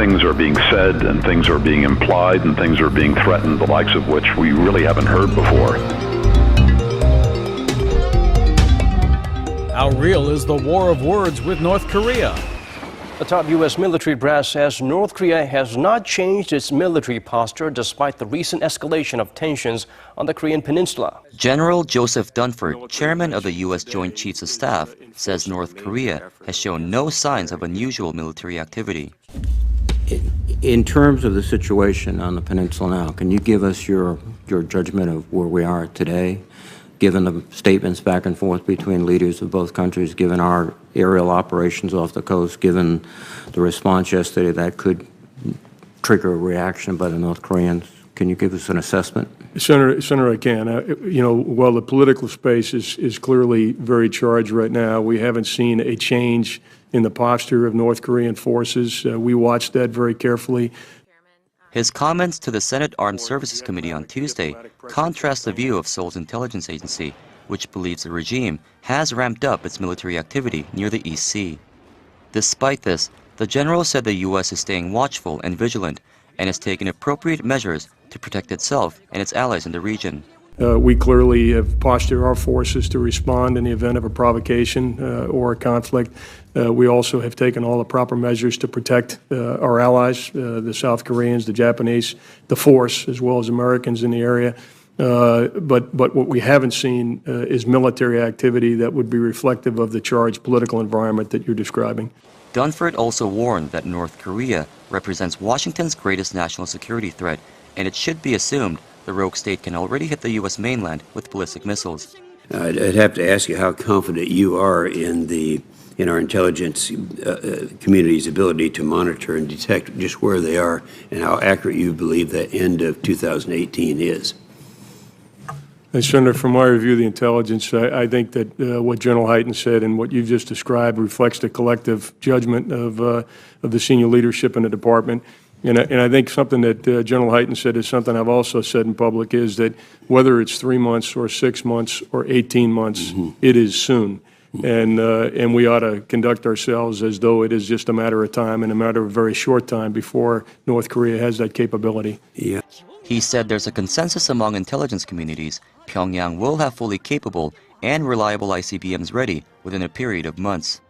things are being said and things are being implied and things are being threatened, the likes of which we really haven't heard before. How real is the war of words with North Korea? A top U.S. military brass says North Korea has not changed its military posture despite the recent escalation of tensions on the Korean peninsula. General Joseph Dunford, chairman of the U.S. Joint Chiefs of Staff, says North Korea has shown no signs of unusual military activity. In terms of the situation on the peninsula now, can you give us your judgment of where we are today, given the statements back and forth between leaders of both countries, given our aerial operations off the coast, given the response yesterday that could trigger a reaction by the North Koreans? Can you give us an assessment? Senator, I can. While the political space is clearly very charged right now, we haven't seen a change in the posture of North Korean forces. We watched that very carefully. His comments to the Senate Armed Services Committee on Tuesday contrast the view of Seoul's intelligence agency, which believes the regime has ramped up its military activity near the East Sea. Despite this, the general said the U.S. is staying watchful and vigilant and has taken appropriate measures to protect itself and its allies in the region. We clearly have postured our forces to respond in the event of a provocation or a conflict. We also have taken all the proper measures to protect our allies, the South Koreans, the Japanese, the force, as well as Americans in the area. But what we haven't seen is military activity that would be reflective of the charged political environment that you're describing. Dunford also warned that North Korea represents Washington's greatest national security threat, and it should be assumed the rogue state can already hit the U.S. mainland with ballistic missiles. I'd have to ask you how confident you are in our intelligence community's ability to monitor and detect just where they are, and how accurate you believe that end of 2018 is. Senator, from my review of the intelligence, I think that what General Hyten said and what you've just described reflects the collective judgment of the senior leadership in the department. And I think something that General Hyten said is something I've also said in public, is that whether it's 3 months or 6 months or 18 months, it is soon. And we ought to conduct ourselves as though it is just a matter of time and a matter of a very short time before North Korea has that capability. Yeah. He said there's a consensus among intelligence communities Pyongyang will have fully capable and reliable ICBMs ready within a period of months.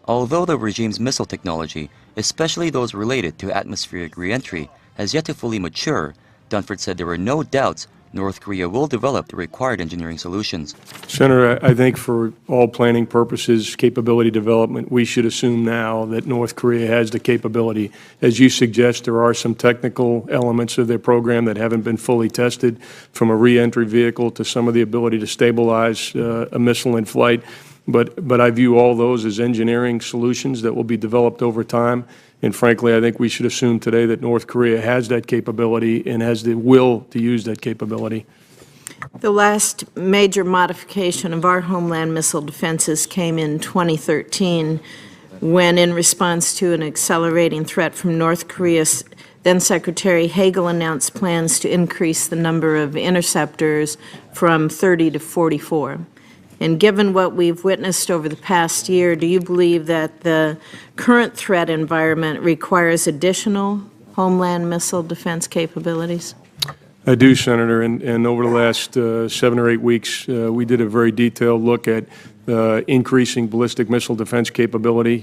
Although the regime's missile technology, especially those related to atmospheric re-entry, has yet to fully mature, Dunford said there were no doubts North Korea will develop the required engineering solutions. Senator, I think for all planning purposes, capability development, we should assume now that North Korea has the capability. As you suggest, there are some technical elements of their program that haven't been fully tested, from a re-entry vehicle to some of the ability to stabilize a missile in flight. But I view all those as engineering solutions that will be developed over time. And frankly, I think we should assume today that North Korea has that capability and has the will to use that capability. The last major modification of our homeland missile defenses came in 2013, when, in response to an accelerating threat from North Korea, then-Secretary Hagel announced plans to increase the number of interceptors from 30 to 44. And given what we've witnessed over the past year, do you believe that the current threat environment requires additional homeland missile defense capabilities? I do, Senator, and over the last 7 or 8 weeks, we did a very detailed look at increasing ballistic missile defense capability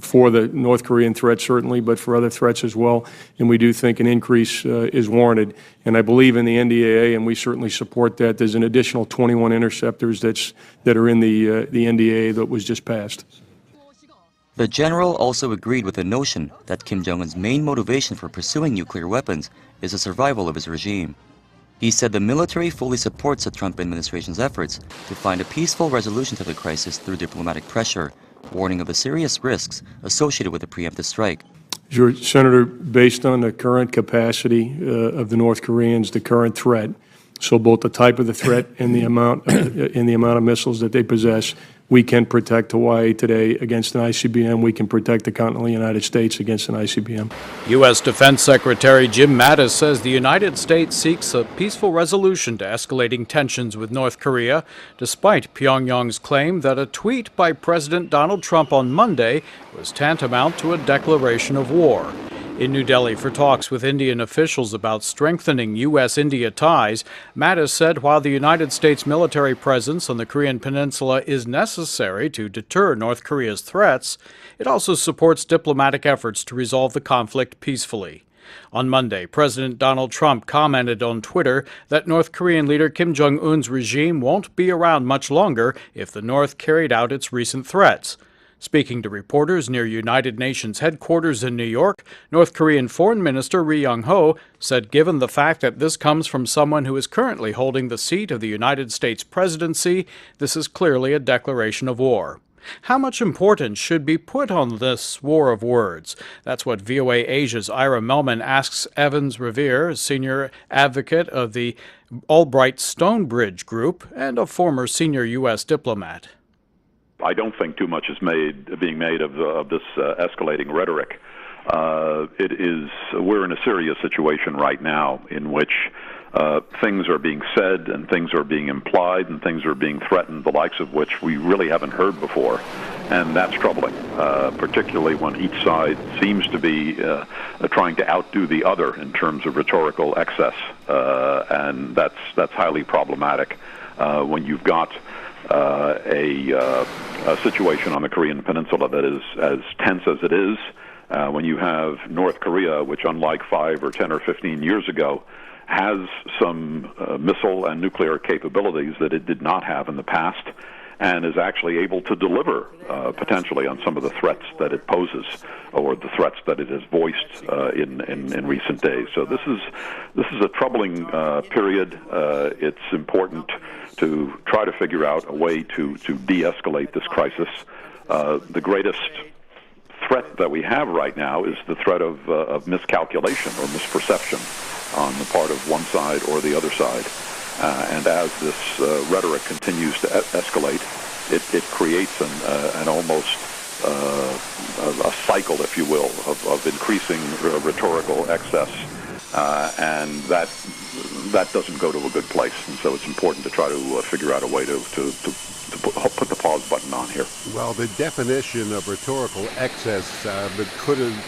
for the North Korean threat, certainly, but for other threats as well. And we do think an increase is warranted. And I believe in the NDAA, and we certainly support that. There's an additional 21 interceptors that are in the NDAA that was just passed. The general also agreed with the notion that Kim Jong-un's main motivation for pursuing nuclear weapons is the survival of his regime. He said the military fully supports the Trump administration's efforts to find a peaceful resolution to the crisis through diplomatic pressure, warning of the serious risks associated with a preemptive strike. Sure, Senator, based on the current capacity of the North Koreans, the current threat, so both the type of the threat and the amount of missiles that they possess, we can protect Hawaii today against an ICBM. We can protect the continental United States against an ICBM. U.S. Defense Secretary Jim Mattis says the United States seeks a peaceful resolution to escalating tensions with North Korea, despite Pyongyang's claim that a tweet by President Donald Trump on Monday was tantamount to a declaration of war. In New Delhi for talks with Indian officials about strengthening U.S.-India ties, Mattis said while the United States military presence on the Korean peninsula is necessary to deter North Korea's threats, it also supports diplomatic efforts to resolve the conflict peacefully. On Monday, President Donald Trump commented on Twitter that North Korean leader Kim Jong-un's regime won't be around much longer if the North carried out its recent threats. Speaking to reporters near United Nations headquarters in New York, North Korean Foreign Minister Ri Yong-ho said given the fact that this comes from someone who is currently holding the seat of the United States presidency, this is clearly a declaration of war. How much importance should be put on this war of words? That's what VOA Asia's Ira Melman asks Evans Revere, senior advocate of the Albright Stonebridge Group and a former senior U.S. diplomat. I don't think too much is being made of this escalating rhetoric. We're in a serious situation right now in which things are being said and things are being implied and things are being threatened, the likes of which we really haven't heard before. And that's troubling, particularly when each side seems to be trying to outdo the other in terms of rhetorical excess. And that's highly problematic when you've got a situation on the Korean Peninsula that is as tense as it is, when you have North Korea, which unlike 5 or 10 or 15 years ago, has some missile and nuclear capabilities that it did not have in the past, and is actually able to deliver potentially on some of the threats that it poses or the threats that it has voiced in recent days. So this is a troubling period. It's important to try to figure out a way to de-escalate this crisis. The greatest threat that we have right now is the threat of miscalculation or misperception on the part of one side or the other side. And as this rhetoric continues to escalate, it creates an almost a cycle, if you will, of increasing rhetorical excess, and that doesn't go to a good place. And so it's important to try to figure out a way to put the pause button on here. Well, the definition of rhetorical excess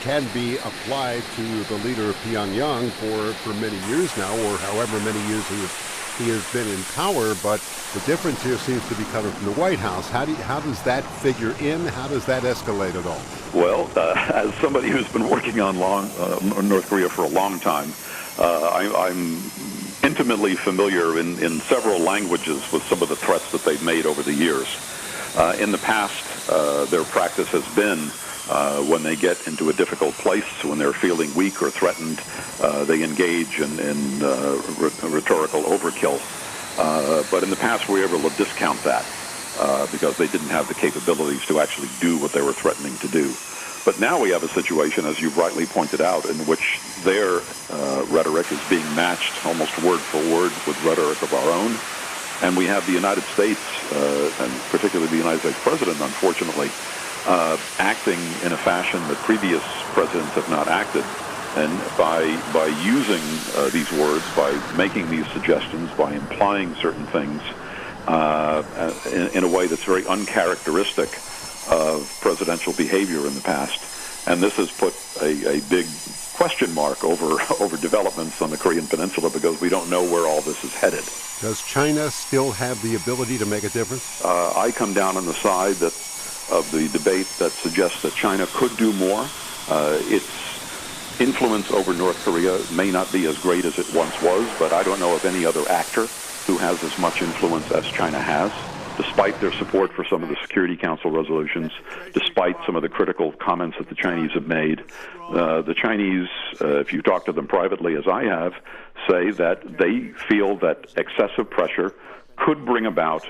can be applied to the leader of Pyongyang for many years now, or however many years he has been in power, but the difference here seems to be coming from the White House. How does that figure in? How does that escalate at all? Well, as somebody who's been working on North Korea for a long time, I'm intimately familiar in several languages with some of the threats that they've made over the years. In the past, their practice has been when they get into a difficult place, when they're feeling weak or threatened, they engage in rhetorical overkill. But in the past, we were able to discount that because they didn't have the capabilities to actually do what they were threatening to do. But now we have a situation, as you've rightly pointed out, in which their rhetoric is being matched almost word for word with rhetoric of our own. And we have the United States, and particularly the United States president, unfortunately, acting in a fashion that previous presidents have not acted. And by using these words, by making these suggestions, by implying certain things in a way that's very uncharacteristic of presidential behavior in the past. And this has put a big question mark over developments on the Korean Peninsula because we don't know where all this is headed. Does China still have the ability to make a difference? I come down on the side of the debate that suggests that China could do more. Its influence over North Korea may not be as great as it once was, but I don't know of any other actor who has as much influence as China has, despite their support for some of the Security Council resolutions, despite some of the critical comments that the Chinese have made. The Chinese, if you talk to them privately, as I have, say that they feel that excessive pressure could bring about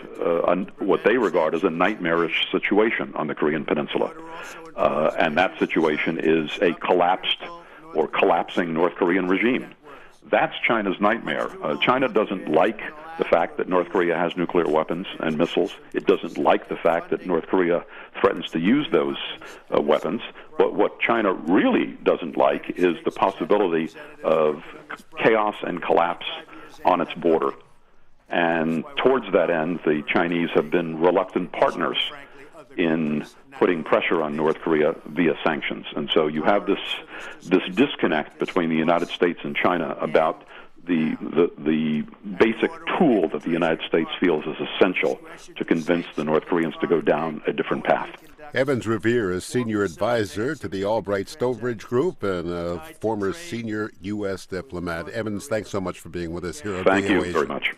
what they regard as a nightmarish situation on the Korean Peninsula. And that situation is a collapsed or collapsing North Korean regime. That's China's nightmare. China doesn't like the fact that North Korea has nuclear weapons and missiles. It doesn't like the fact that North Korea threatens to use those weapons. But what China really doesn't like is the possibility of chaos and collapse on its border. And towards that end, the Chinese have been reluctant partners in putting pressure on North Korea via sanctions. And so you have this disconnect between the United States and China about the basic tool that the United States feels is essential to convince the North Koreans to go down a different path. Evans Revere is senior advisor to the Albright Stonebridge Group and a former senior U.S. diplomat. Evans, thanks so much for being with us here on Thank you VOA. very much.